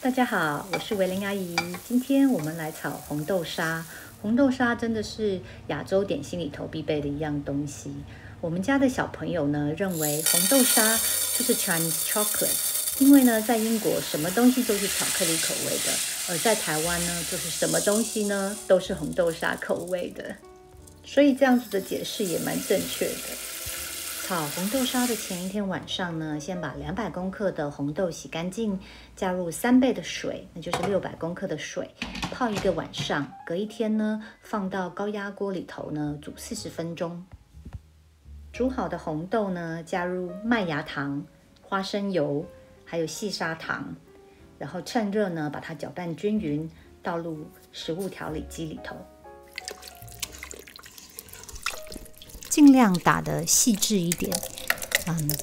大家好，我是维玲阿姨。今天我们来炒红豆沙。红豆沙真的是亚洲点心里头必备的一样东西。我们家的小朋友呢，认为红豆沙就是 Chinese chocolate， 因为呢，在英国什么东西都是巧克力口味的，而在台湾呢，就是什么东西呢都是红豆沙口味的。所以这样子的解释也蛮正确的。炒红豆沙的前一天晚上呢，先把200公克的红豆洗干净，加入3倍的水，那就是600公克的水，泡1个晚上。隔一天呢，放到高压锅里头呢煮40分钟。煮好的红豆呢，加入麦芽糖、花生油，还有细砂糖，然后趁热呢把它搅拌均匀，倒入食物调理机里头。尽量打得细致一点，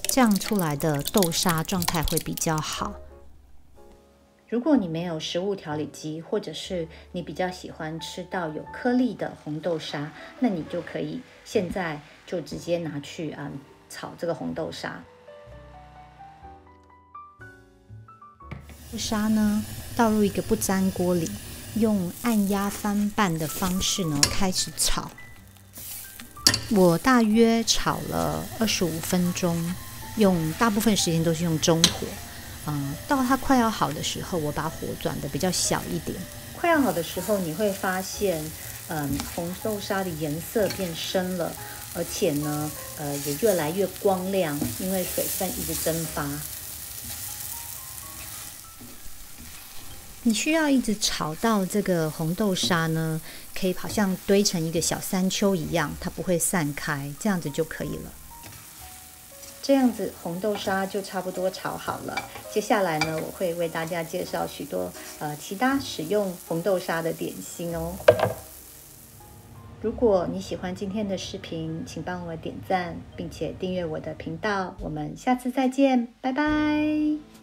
这样出来的豆沙状态会比较好。如果你没有食物调理机，或者是你比较喜欢吃到有颗粒的红豆沙，那你就可以现在就直接拿去炒这个红豆沙。豆沙呢，倒入一个不粘锅里，用按压翻拌的方式呢开始炒。我大约炒了25分钟，大部分时间都是用中火。到它快要好的时候，我把火转得比较小一点。快要好的时候，你会发现，红豆沙的颜色变深了，而且呢，也越来越光亮，因为水分一直蒸发。你需要一直炒到这个红豆沙呢，可以好像堆成一个小山丘一样，它不会散开，这样子就可以了。这样子红豆沙就差不多炒好了。接下来呢，我会为大家介绍许多其他使用红豆沙的点心哦。如果你喜欢今天的视频，请帮我点赞，并且订阅我的频道。我们下次再见，拜拜。